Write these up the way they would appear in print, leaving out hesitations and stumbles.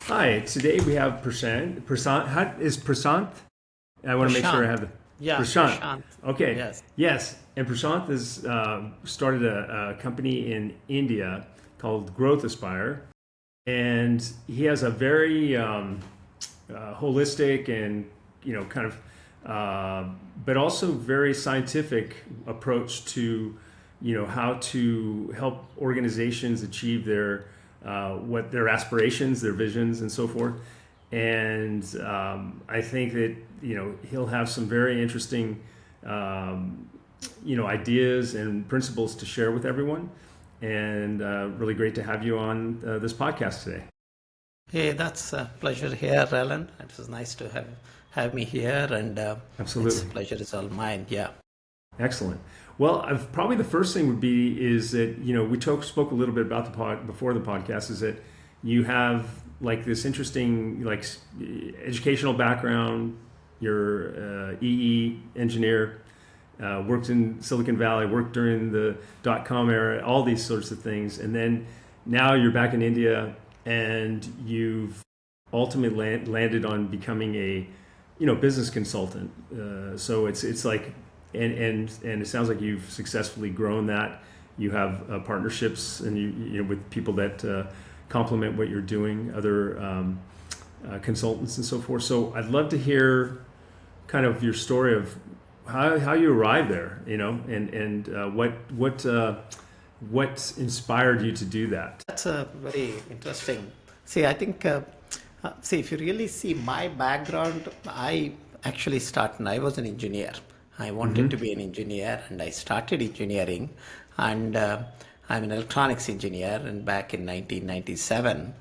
Hi, today we have Prashant. Prasant, how, is Prasant? I want to make sure I Prashant. have the Yeah, Prashant. Prashant. Okay, Yes. yes. And Prashant has started a company in India called Growth Aspire, and he has a very holistic and kind of, but also very scientific approach to how to help organizations achieve their what their aspirations, their visions, and so forth. And I think that he'll have some very interesting ideas and principles to share with everyone. And really great to have you on this podcast today. Hey, that's a pleasure here, Alan. It was nice to have me here, and it's Absolutely. pleasure is all mine. Yeah. Excellent. Well, probably the first thing would be is that we spoke a little bit about the pod before the podcast. Is that you have like this interesting educational background. You're EE engineer, worked in Silicon Valley, worked during the .com era, all these sorts of things, and then now you're back in India, and you've ultimately landed on becoming a business consultant. So it's like and it sounds like you've successfully grown that. You have partnerships and with people that complement what you're doing, other consultants and so forth. So I'd love to hear kind of your story of how you arrived there, and what inspired you to do that. That's a very interesting. See, I think, see, if you really see my background, I actually started, I was an engineer. I wanted to be an engineer and I started engineering, and I'm an electronics engineer and back in 1997.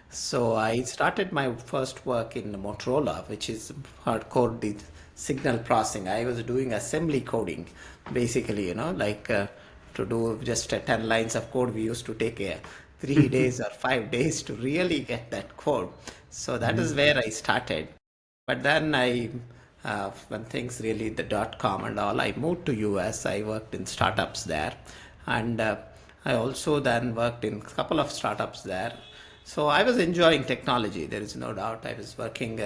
So I started my first work in Motorola, which is hardcore the signal processing. I was doing assembly coding, basically, to do just 10 lines of code. We used to take 3 days or 5 days to really get that code. So that is where I started. But then when things really, the .com and all, I moved to US. I worked in startups there. And I also then worked in a couple of startups there. So I was enjoying technology. There is no doubt. I was working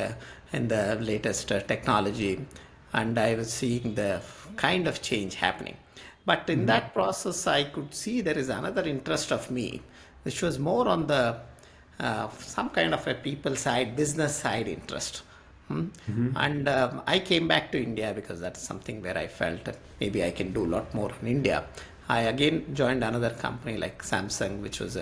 in the latest technology, and I was seeing the kind of change happening. But in that process, I could see there is another interest of me, which was more on the some kind of a people side, business side interest. And I came back to India because that's something where I felt that maybe I can do a lot more in India. I again joined another company like Samsung, which was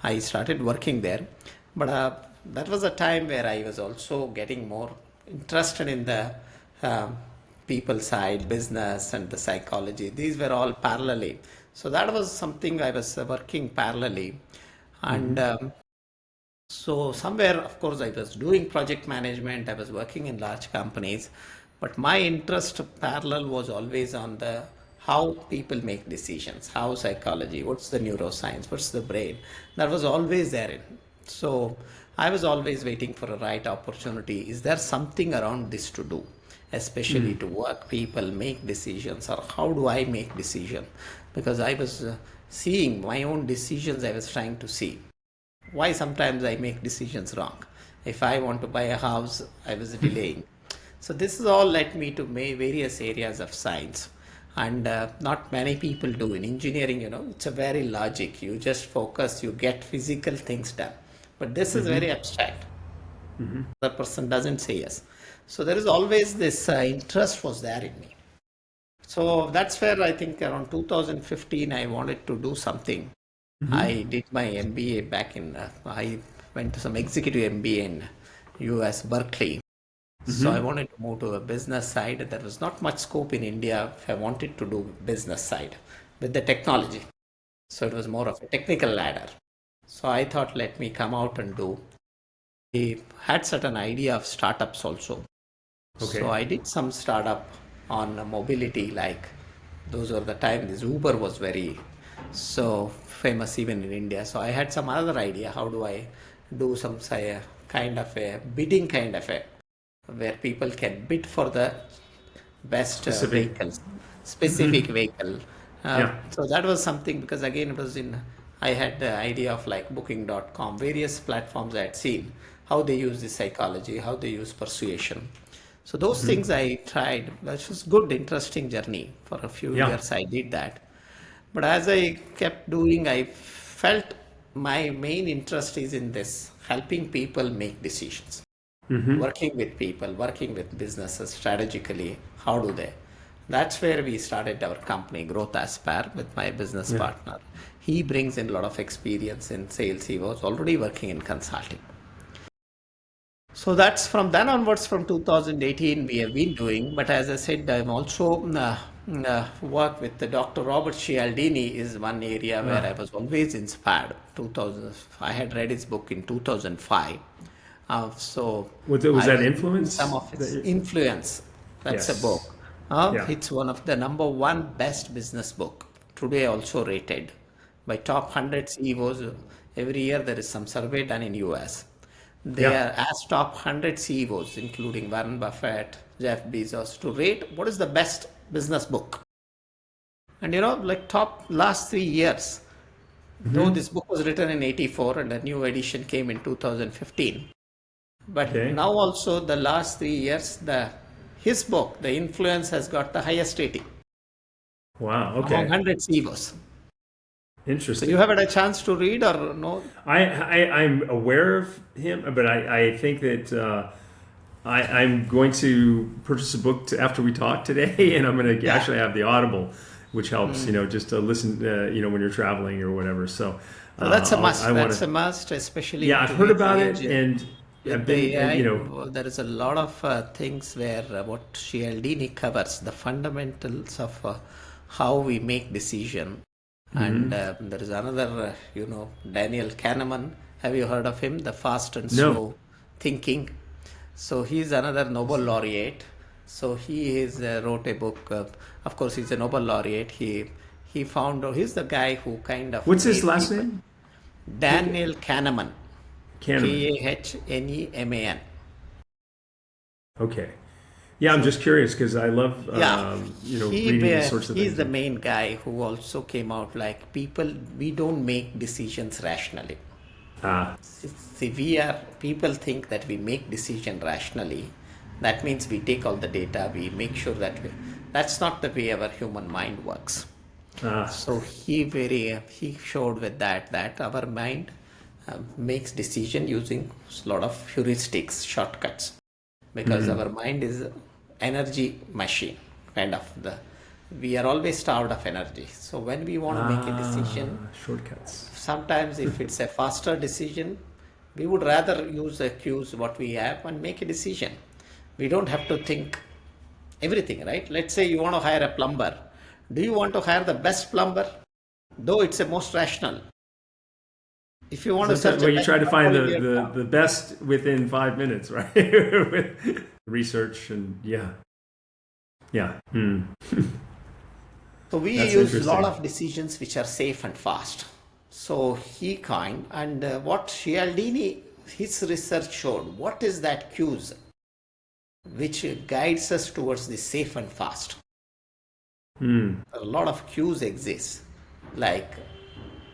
I started working there. But that was a time where I was also getting more interested in the uh, people side, business, and the psychology. These were all parallelly. So that was something I was working parallelly. And so somewhere, of course, I was doing project management. I was working in large companies, but my interest parallel was always on the how people make decisions, how psychology, what's the neuroscience, what's the brain. That was always there. So I was always waiting for a right opportunity. Is there something around this to do, especially to work people make decisions, or how do I make decision? Because I was seeing my own decisions. I was trying to see why sometimes I make decisions wrong. If I want to buy a house, I was delaying. So this is all led me to various areas of science, and not many people do in engineering. It's a very logic. You just focus, you get physical things done. But this is very abstract. The person doesn't say yes. So there is always this interest was there in me. So that's where I think around 2015 I wanted to do something. I did my MBA back in, I went to some executive MBA in US, Berkeley. So I wanted to move to a business side. There was not much scope in India if I wanted to do business side with the technology. So it was more of a technical ladder. So I thought, let me come out and do. I had certain idea of startups also. So Okay. I did some startup on mobility, like those were the time this Uber was very so famous even in India. So I had some other idea. How do I do some say kind of a bidding kind of a where people can bid for the best Specific. vehicles, specific vehicle. Yeah. So that was something because again it was in I had the idea of like booking.com, various platforms I had seen, how they use the psychology, how they use persuasion. So those things I tried, which was good, interesting journey. For a few Yeah. years I did that. But as I kept doing, I felt my main interest is in this, helping people make decisions, working with people, working with businesses strategically. How do they? That's where we started our company, Growth Aspire, with my business Yeah. partner. He brings in a lot of experience in sales. He was already working in consulting. So that's from then onwards, from 2018, we have been doing. But as I said, I'm also work with the Dr. Robert Cialdini is one area where I was always inspired. 2000, I had read his book in 2005. So Was I that was reading influence? some of his influence. That's a book. Yes. Yeah. It's one of the number one best business book. Today also rated by top 100 CEOs. Every year there is some survey done in US. They Yeah. are asked top 100 CEOs, including Warren Buffett, Jeff Bezos, to rate what is the best business book. And like top last 3 years, though this book was written in 84 and a new edition came in 2015. But Okay. now also the last 3 years, his book, The Influence, has got the highest rating Wow. among Okay. 100 CEOs. So Interesting. you have had a chance to read or no? I'm aware of him, but I think that I'm going to purchase a book after we talk today, and I'm going to actually have the Audible, which helps, just to listen, when you're traveling or whatever. So So that's a must. That's a must, especially. Yeah, I've heard about it, and I've been, there is a lot of things where what Cialdini covers, the fundamentals of how we make decision. And there is another, Daniel Kahneman. Have you heard of him? The fast and slow thinking. So he's another Nobel laureate. So he wrote a book. Of course, he's a Nobel laureate. He's the guy who kind of. What's his last name? Daniel Kahneman. Kahneman. Kahneman. Okay. Yeah, I'm just curious because I love, reading these sorts of things. He's the main guy who also came out like we don't make decisions rationally. See, people think that we make decision rationally. That means we take all the data, we make sure that's not the way our human mind works. So he showed with that our mind makes decision using a lot of heuristics, shortcuts, because our mind is energy machine, we are always starved of energy. So when we want to make a decision, shortcuts. Sometimes if it's a faster decision, we would rather use the cues what we have and make a decision. We don't have to think everything, right? Let's say you want to hire a plumber. Do you want to hire the best plumber? Though it's the most rational. If you want to search, you try to find the best within 5 minutes, right? With research and yeah. So we use a lot of decisions which are safe and fast. So he coined, and what Cialdini, his research showed, what is that cues which guides us towards the safe and fast? A lot of cues exist, like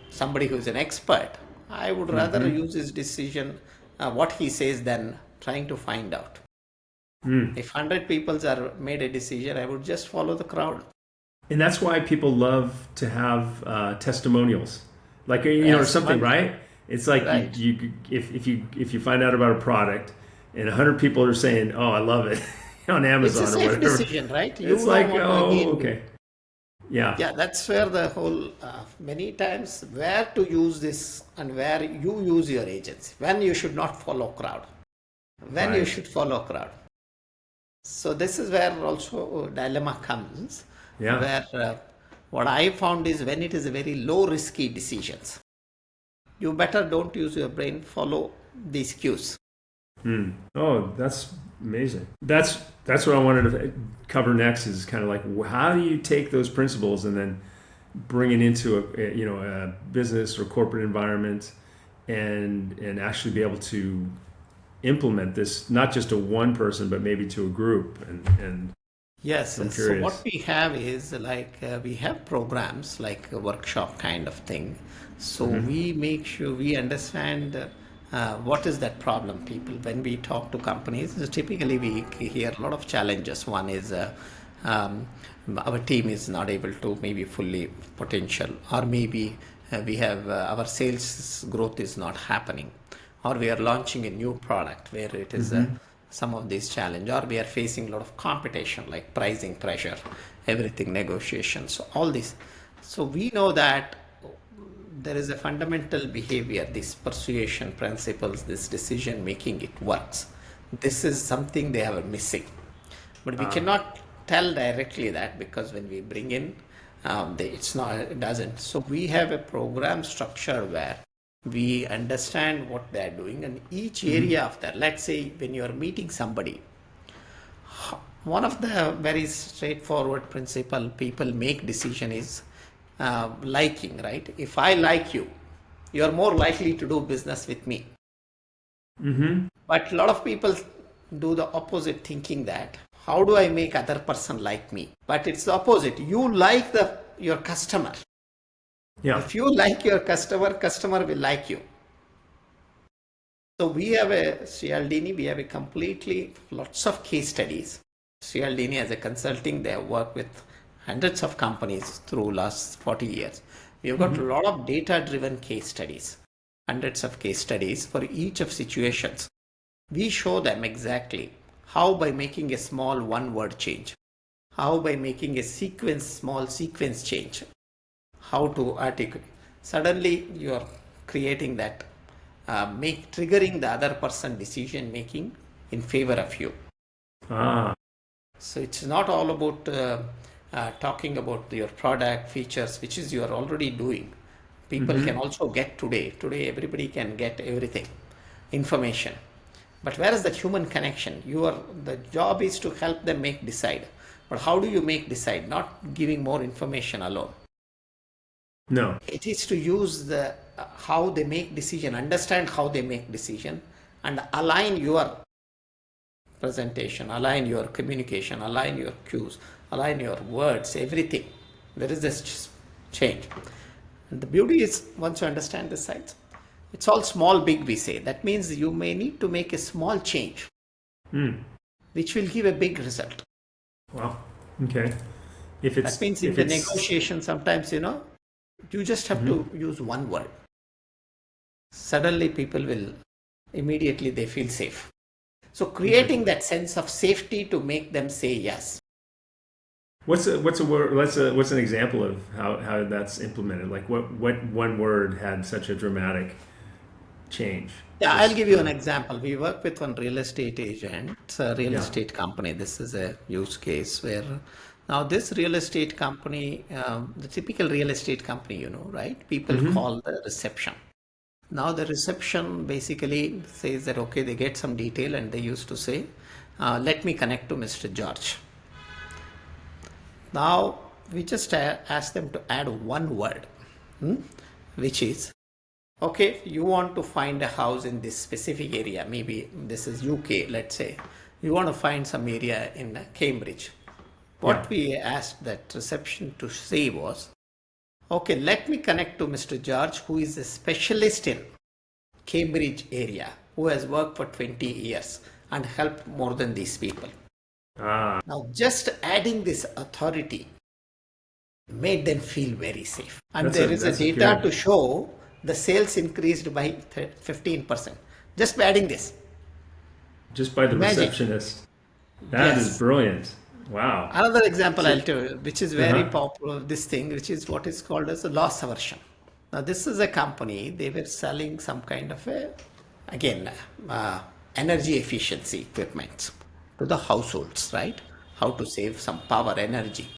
somebody who is an expert. I would rather use his decision, what he says, than trying to find out. If 100 people are made a decision, I would just follow the crowd. And that's why people love to have testimonials, like or something, right? It's like if you find out about a product, and 100 people are saying, "Oh, I love it," on Amazon it's a or safe whatever. Decision, right? It's like, okay. Yeah, that's where the whole many times where to use this and where you use your agency, when you should not follow crowd, when you should follow crowd. So this is where also a dilemma comes, where what I found is when it is a very low risky decisions, you better don't use your brain, follow these cues. Oh, that's amazing. That's what I wanted to cover next, is kind of like, how do you take those principles and then bring it into a business or corporate environment and actually be able to implement this, not just to one person, but maybe to a group. And yes, so what we have is like we have programs like a workshop kind of thing. So we make sure we understand what is that problem, people. When we talk to companies, typically we hear a lot of challenges. One is um, our team is not able to maybe fully potential, or maybe we have our sales growth is not happening, or we are launching a new product where it is some of these challenge, or we are facing a lot of competition like pricing pressure, everything negotiations, so all this. So we know that there is a fundamental behavior, these persuasion principles, this decision making, it works. This is something they are missing. But we cannot tell directly that, because when we bring in, it doesn't. So we have a program structure where we understand what they are doing, and each area of that. Let's say when you are meeting somebody, one of the very straightforward principle people make decision is liking, right? If I like you, you are more likely to do business with me. But a lot of people do the opposite, thinking that how do I make other person like me? But it's the opposite. You like your customer. Yeah. If you like your customer will like you. So we have a Cialdini, we have a completely lots of case studies. Cialdini as a consulting, they have worked with hundreds of companies through last 40 years. We have got a lot of data-driven case studies, hundreds of case studies for each of situations. We show them exactly how by making a small one-word change, how by making a small sequence change, how to articulate. Suddenly you are creating that, triggering the other person decision making in favor of you. So it's not all about talking about your product features, which is you are already doing. People can also get today everybody can get everything, information. But where is the human connection? The job is to help them decide. But how do you decide? Not giving more information alone. No. It is to use how they make decision, understand how they make decision, and align your presentation, align your communication, align your cues, align your words, everything. There is this change. And the beauty is, once you understand the sides, it's all small, big, we say. That means you may need to make a small change, which will give a big result. Wow. Okay. That means in the negotiation, sometimes, you just have to use one word. Suddenly people will immediately, they feel safe. So creating that sense of safety to make them say yes. What's a word? What's an example of how that's implemented? Like what one word had such a dramatic change? Yeah, I'll give you an example. We work with one real estate agent. It's a real estate company. This is a use case where now this real estate company, the typical real estate company, right? People call the reception. Now the reception basically says that, okay, they get some detail and they used to say, let me connect to Mr. George. Now we just ask them to add one word, which is, okay, you want to find a house in this specific area. Maybe this is UK, let's say. You want to find some area in Cambridge. What we asked that reception to say was, okay, let me connect to Mr. George, who is a specialist in Cambridge area, who has worked for 20 years and helped more than these people. Now, just adding this authority made them feel very safe. And there is a data to show the sales increased by 15%. Just by adding this. Just by the receptionist. That is brilliant. Wow. Another example I'll tell you, which is very popular, this thing, which is what is called as a loss aversion. Now, this is a company, they were selling some kind of energy efficiency equipment to the households, right? How to save some power, energy.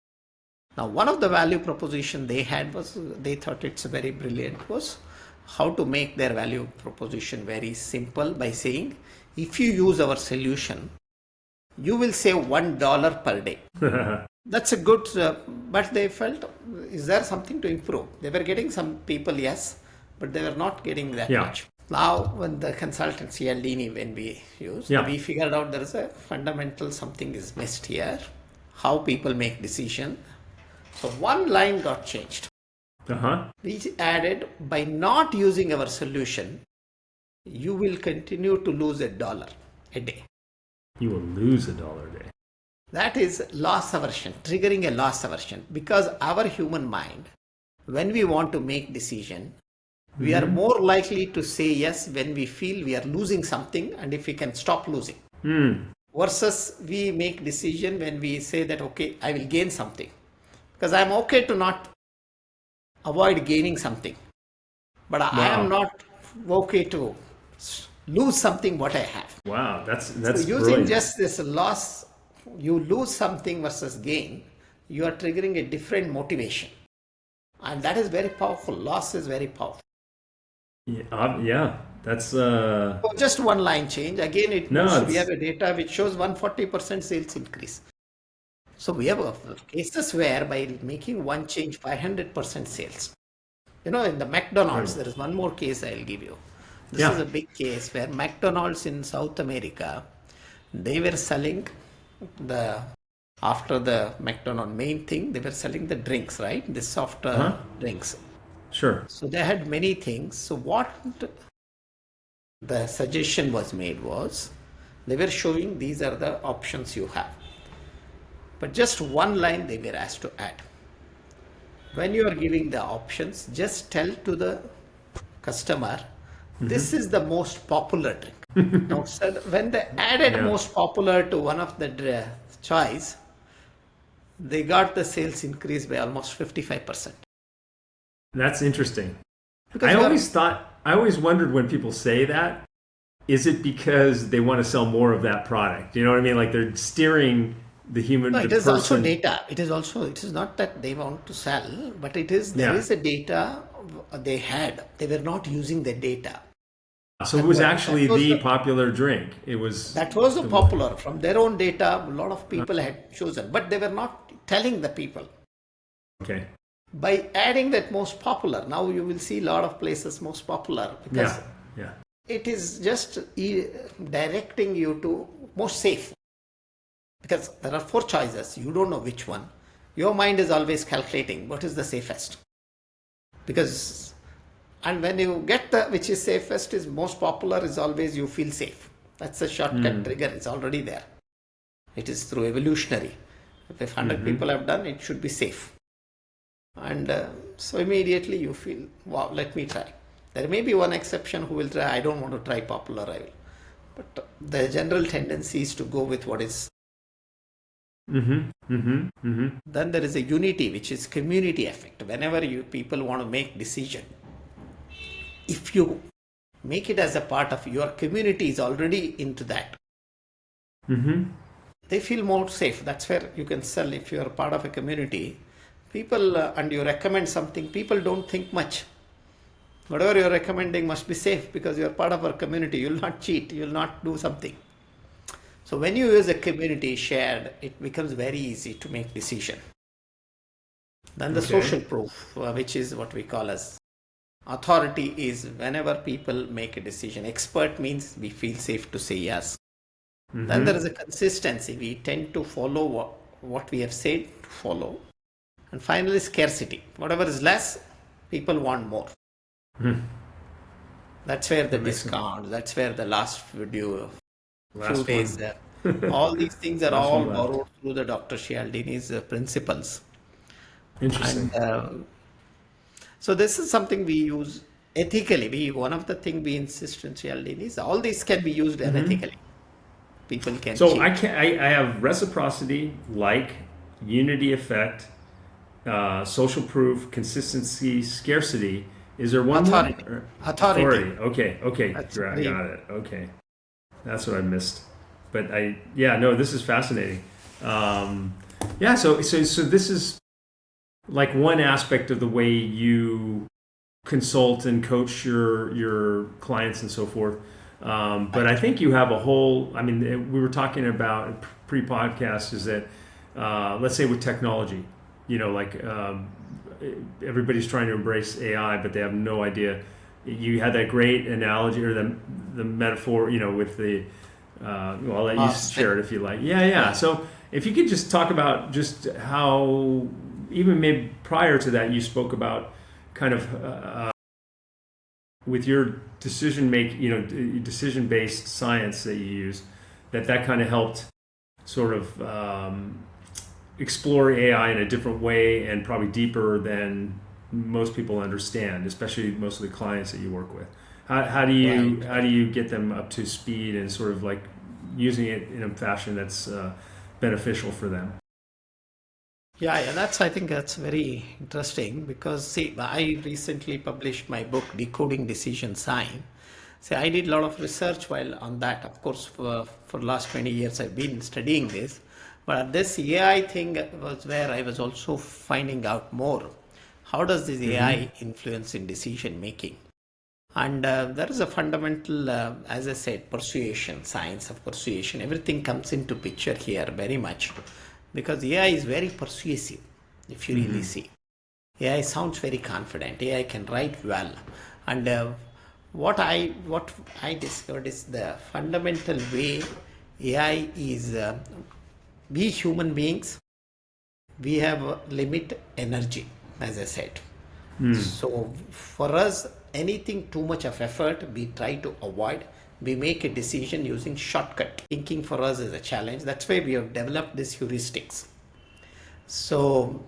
Now, one of the value proposition they had was, they thought it's very brilliant, was how to make their value proposition very simple by saying, if you use our solution, you will save $1 per day. That's a good, but they felt, is there something to improve? They were getting some people, yes, but they were not getting that much. Now, when the consultancy Aldini, when we used, we figured out there is a fundamental something is missed here, how people make decision. So one line got changed. Uh-huh. We added, by not using our solution, you will continue to lose $1 a day. You will lose $1 a day. That is loss aversion, triggering a loss aversion. Because our human mind, when we want to make decision, we are more likely to say yes when we feel we are losing something and if we can stop losing. Versus we make decision when we say that, okay, I will gain something. Because I'm okay to not avoid gaining something. But I am not okay to lose something what I have. Wow, that's So using brilliant. just this loss, you lose something versus gain, you are triggering a different motivation. And that is very powerful. Loss is very powerful. Yeah, that's So just one line change. Again, we have a data which shows 140% sales increase. So we have cases where by making one change, 500% sales. In the McDonald's, there is one more case I'll give you. This is a big case where McDonald's in South America, they were selling after the McDonald's main thing, they were selling the drinks, right? The soft drinks. Sure. So they had many things. So what the suggestion was made was, they were showing these are the options you have. But just one line they were asked to add. When you are giving the options, just tell to the customer, this is the most popular drink. Now, so when they added most popular to one of the choice, they got the sales increase by almost 55%. That's interesting. Because I always wondered when people say that, is it because they want to sell more of that product? You know what I mean? Like they're steering the human. No, the it is person. also data. It is not that they want to sell, but there is a data they had. They were not using the data. So it was actually the popular drink. That was the popular. From their own data, a lot of people had chosen, but they were not telling the people. Okay. By adding that most popular, now you will see a lot of places most popular because it is just directing you to most safe. Because there are 4 choices, you don't know which one. Your mind is always calculating what is the safest. And when you get which is safest is most popular is always you feel safe. That's a shortcut trigger, it's already there. It is through evolutionary. If 100 people have done, it should be safe. And so immediately you feel, wow, let me try. There may be one exception who will try, I don't want to try popular, I will. But the general tendency is to go with what is. Then there is a unity, which is community effect. Whenever people want to make decision, if you make it as a part of your community is already into that, they feel more safe. That's where you can sell if you are part of a community. People and you recommend something, people don't think much. Whatever you're recommending must be safe because you're part of our community. You'll not cheat, you'll not do something. So when you use a community shared, it becomes very easy to make decision. Then the social proof, which is what we call as authority, is whenever people make a decision. Expert means we feel safe to say yes. Then there is a consistency. We tend to follow what we have said to follow. And finally, scarcity. Whatever is less, people want more. That's where the discount, that's where the last video, few days there. All these things are all borrowed through the Dr. Cialdini's principles. Interesting. And, so this is something we use ethically. One of the things we insist on Cialdini is all these can be used unethically. People can So cheat. I have reciprocity, unity effect, social proof, consistency, scarcity. Is there one Authority. more? Authority. Okay. That's Got it. Okay. That's what I missed. But this is fascinating. So this is like one aspect of the way you consult and coach your clients and so forth. But I think you have a whole, we were talking about pre-podcast is that, let's say with technology, everybody's trying to embrace AI, but they have no idea. You had that great analogy or the metaphor, with the, I'll let you share it if you like. Yeah. So if you could just talk about just how, even maybe prior to that, you spoke about, kind of with your decision based science that you use, that kind of helped sort of explore AI in a different way and probably deeper than most people understand, especially most of the clients that you work with. How do you get them up to speed and sort of like using it in a fashion that's beneficial for them? Yeah, I think that's very interesting because see, I recently published my book, Decoding Decision Sign. See, I did a lot of research while on that. Of course, for last 20 years, I've been studying this. But this AI thing was where I was also finding out more. How does this AI influence in decision making? And there is a fundamental, as I said, persuasion, science of persuasion. Everything comes into picture here very much because AI is very persuasive. If you really see, AI sounds very confident. AI can write well, and what I discovered is the fundamental way AI is. We human beings, we have limit energy, as I said. So for us, anything too much of effort, we try to avoid. We make a decision using shortcut. Thinking for us is a challenge. That's why we have developed these heuristics. So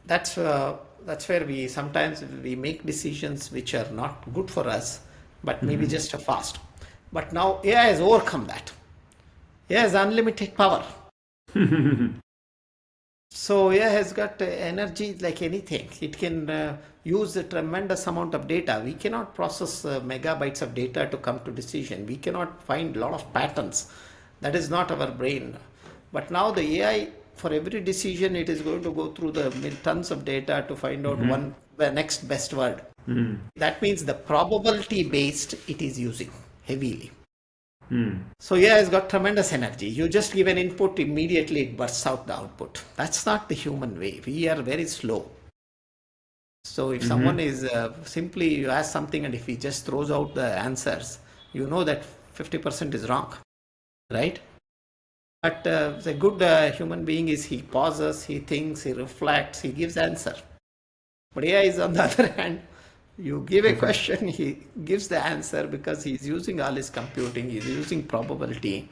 that's where we sometimes we make decisions which are not good for us, but maybe just a fast. But now AI has overcome that. AI has unlimited power. So AI has got energy like anything. It can use a tremendous amount of data. We cannot process megabytes of data to come to decision. We cannot find a lot of patterns. That is not our brain. But now the AI, for every decision, it is going to go through the tons of data to find out the next best word. That means the probability based it is using heavily. So AI has got tremendous energy. You just give an input, immediately it bursts out the output. That's not the human way. We are very slow. So if someone is simply, you ask something and if he just throws out the answers, you know that 50% is wrong, right? But the good human being is he pauses, he thinks, he reflects, he gives answer. But AI is on the other hand, you give a question, he gives the answer because he's using all his computing, he's using probability.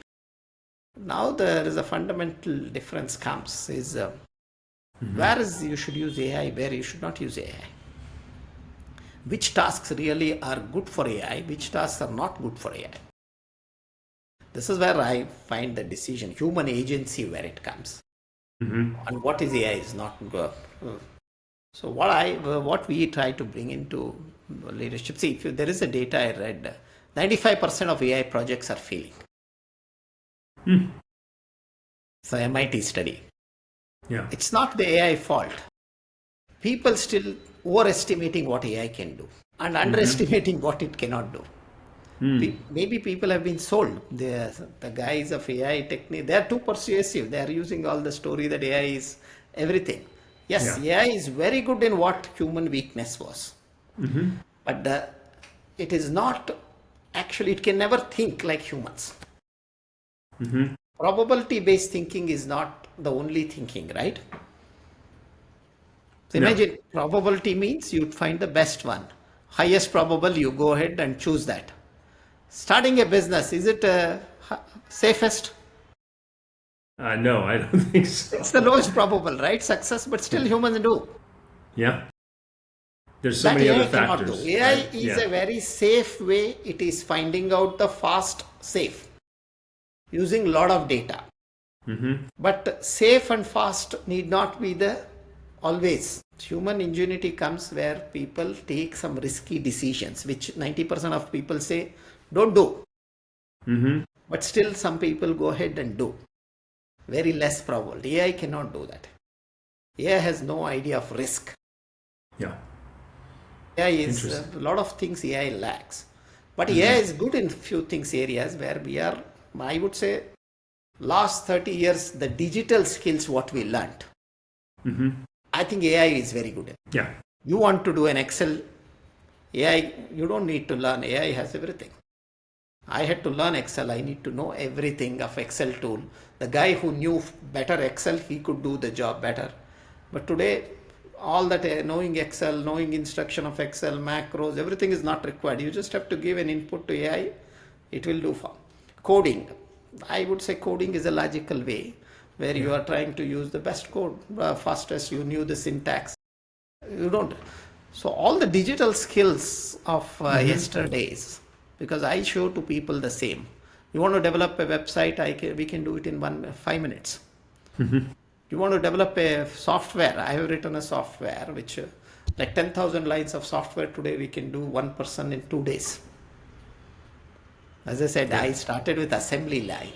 Now there is a fundamental difference comes is where is you should use AI, where you should not use AI. Which tasks really are good for AI, which tasks are not good for AI. This is where I find the decision, human agency where it comes. And what is AI is not good. So what we try to bring into leadership, see, if there is a data I read, 95% of AI projects are failing. It's an MIT study. Yeah. It's not the AI fault. People still overestimating what AI can do and underestimating what it cannot do. Maybe people have been sold. The guys of AI technique, they are too persuasive. They are using all the story that AI is everything. Yes, AI is very good in what human weakness was. But it is not, actually, it can never think like humans. Probability-based thinking is not the only thinking, right? So imagine probability means you'd find the best one. Highest probable, you go ahead and choose that. Starting a business, is it safest? No, I don't think so. It's the lowest probable, right? Success, but still humans do. Yeah. There's so That many AI other cannot factors. do. AI right? is a very safe way. It is finding out the fast safe using a lot of data. But safe and fast need not be the always. Human ingenuity comes where people take some risky decisions, which 90% of people say don't do. But still some people go ahead and do. Very less probable. AI cannot do that. AI has no idea of risk. Yeah. AI is a lot of things AI lacks. But AI is good in few things areas where we are, I would say, last 30 years, the digital skills what we learned. I think AI is very good. Yeah. You want to do an Excel, AI, you don't need to learn. AI has everything. I had to learn Excel. I need to know everything of Excel tool. The guy who knew better Excel, he could do the job better. But today, all that knowing Excel, knowing instruction of Excel, macros, everything is not required. You just have to give an input to AI, it will do for coding. I would say coding is a logical way where you are trying to use the best code, fastest, you knew the syntax. You don't. So all the digital skills of yesterday's, because I show to people the same. You want to develop a website, we can do it in 5 minutes. You want to develop a software, I have written a software which like 10,000 lines of software today we can do one person in 2 days. As I said, I started with assembly line.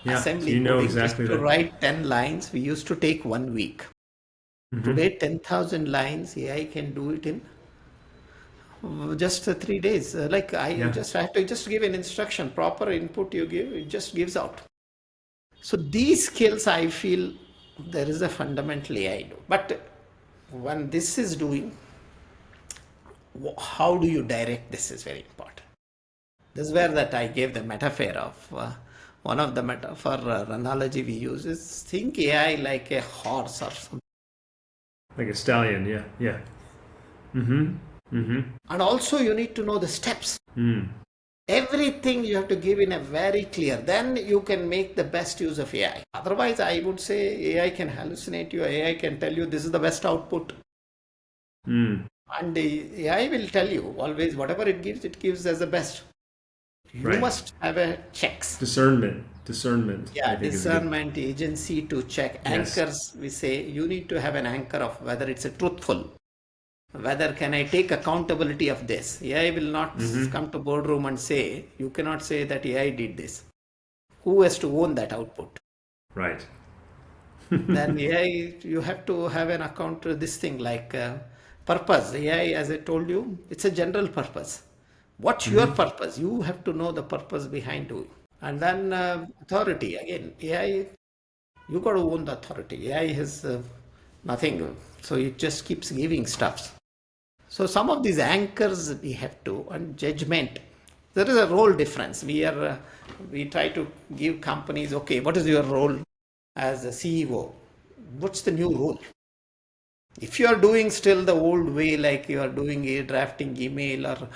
Assembly so you know coding, exactly just to that. write 10 lines, we used to take 1 week. Today, 10,000 lines, AI can do it in just 3 days. I have to just give an instruction, proper input you give, it just gives out. So these skills, I feel there is a fundamental AI do. But when this is doing, how do you direct this is very important. This is where that I gave the metaphor of one of the metaphor analogy we use is think AI like a horse or something. Like a stallion, yeah. And also you need to know the steps. Everything you have to give in a very clear, then you can make the best use of AI. Otherwise, I would say AI can hallucinate you, AI can tell you this is the best output. And the AI will tell you always whatever it gives as the best. You must have a checks. Discernment. Yeah, discernment, agency to check. Anchors, we say you need to have an anchor of whether it's a truthful. Whether can I take accountability of this? AI will not come to boardroom and say, you cannot say that AI did this. Who has to own that output? Right. Then AI, you have to have an account to this thing like purpose. AI, as I told you, it's a general purpose. What's your purpose? You have to know the purpose behind doing. And then authority. Again, AI, you got to own the authority. AI has nothing. So it just keeps giving stuff. So some of these anchors we have to, and judgment. There is a role difference. We try to give companies, okay, what is your role as a CEO? What's the new role? If you are doing still the old way, like you are doing drafting email or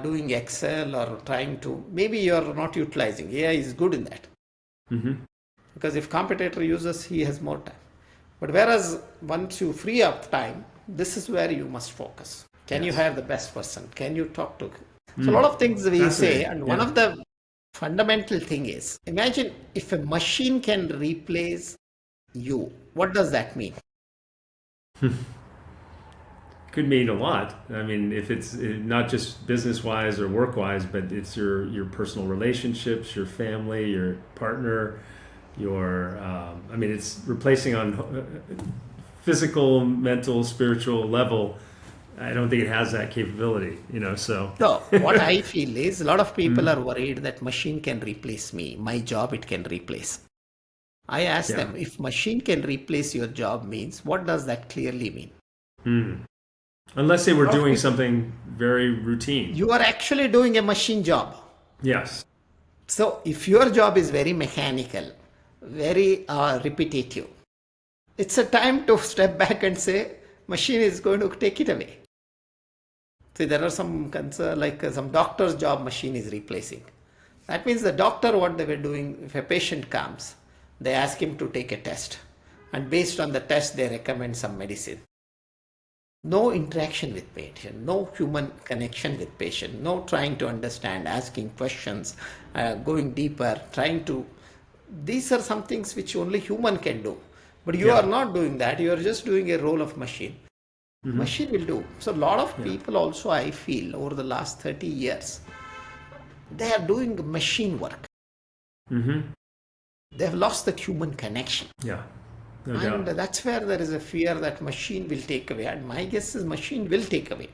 doing Excel or trying to, maybe you are not utilizing. AI is good in that. Because if competitor uses, he has more time. But whereas once you free up time, this is where you must focus. Can you hire the best person? Can you talk to? So a lot of things we say, and one of the fundamental thing is, imagine if a machine can replace you, what does that mean? Could mean a lot. I mean, if it's not just business-wise or work-wise, but it's your personal relationships, your family, your partner, I mean, it's replacing on physical, mental, spiritual level. I don't think it has that capability, so. No, what I feel is a lot of people are worried that machine can replace me. My job it can replace. I ask them, if machine can replace your job means, what does that clearly mean? Unless they were doing something very routine. You are actually doing a machine job. Yes. So if your job is very mechanical, very repetitive, it's a time to step back and say, machine is going to take it away. See, there are some concern, like some doctor's job machine is replacing. That means the doctor, what they were doing, if a patient comes, they ask him to take a test. And based on the test, they recommend some medicine. No interaction with patient, no human connection with patient, no trying to understand, asking questions, going deeper, trying to... These are some things which only human can do. But you are not doing that. You are just doing a role of machine. Machine will do. So a lot of people also, I feel, over the last 30 years, they are doing machine work. They have lost the human connection. Yeah. No And doubt. that's where there is a fear that machine will take away. And my guess is machine will take away.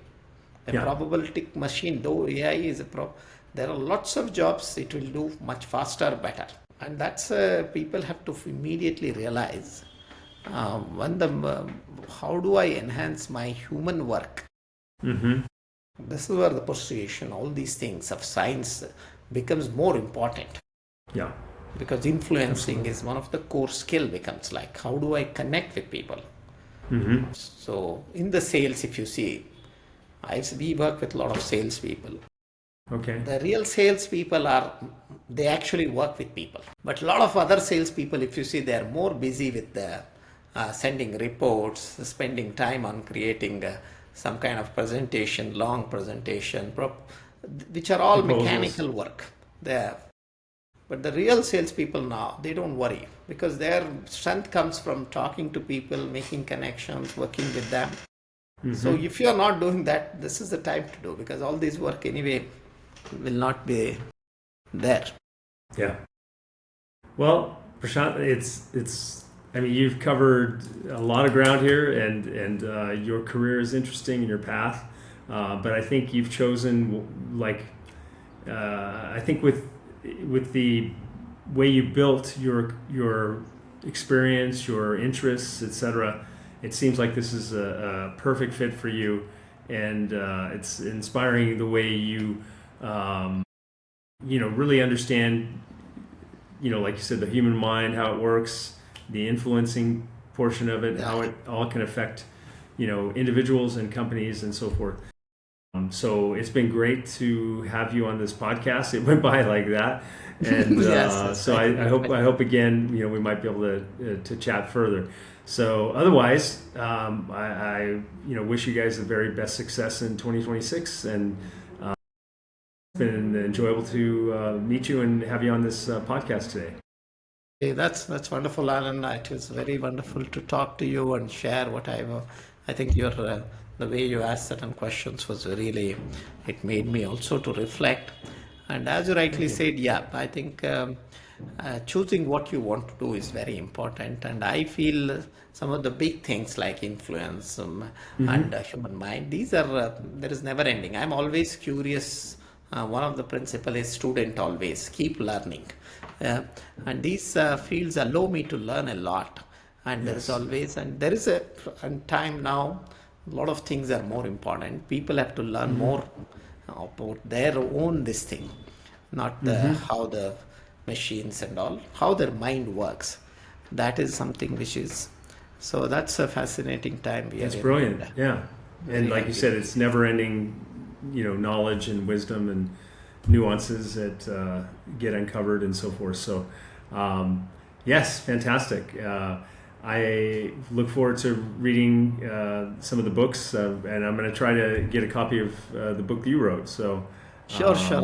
A probabilistic machine, though AI is there are lots of jobs it will do much faster, better. And that's people have to immediately realize how do I enhance my human work? This is where the persuasion, all these things of science becomes more important. Yeah. Because influencing is one of the core skill becomes like, how do I connect with people? Mm-hmm. So in the sales, if you see, we work with a lot of salespeople. Okay. The real salespeople they actually work with people. But a lot of other salespeople, if you see, they're more busy with sending reports, spending time on creating some kind of presentation, long presentation, which are all Proposals. mechanical work. But the real salespeople now, they don't worry because their strength comes from talking to people, making connections, working with them. So if you are not doing that, this is the time to do, because all this work anyway will not be there. Yeah. Well, Prashant, it's. I mean, you've covered a lot of ground here, and your career is interesting and your path. But I think you've chosen, like, I think with the way you built your experience, your interests, etc. It seems like this is a perfect fit for you, and it's inspiring the way you really understand, like you said, the human mind, how it works, the influencing portion of it, how it all can affect, individuals and companies and so forth. So it's been great to have you on this podcast. It went by like that, and Yes, so I hope again, we might be able to chat further. So otherwise, I wish you guys the very best success in 2026, and it's been enjoyable to meet you and have you on this podcast today. Okay, that's wonderful, Alan. It was very wonderful to talk to you and share what I think the way you asked certain questions was really, it made me also to reflect. And as you rightly said, yeah, I think choosing what you want to do is very important. And I feel some of the big things like influence and human mind, these are, there is never ending. I'm always curious. One of the principles is student always, keep learning. And these fields allow me to learn a lot. And there is always, and there is a time now, a lot of things are more important. People have to learn more about their own this thing, not how the machines and all, how their mind works. That is something which is, so that's a fascinating time. That's brilliant. Yeah. And like you said, it's never ending, knowledge and wisdom and nuances that get uncovered and so forth. So, yes, fantastic. I look forward to reading some of the books, and I'm going to try to get a copy of the book that you wrote. So, sure. I'll share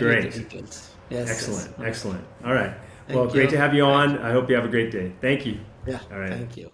great. you the details. Yes. Excellent. All right. Thank Well, great you. to have you on. I hope you have a great day. Thank you. Yeah. All right. Thank you.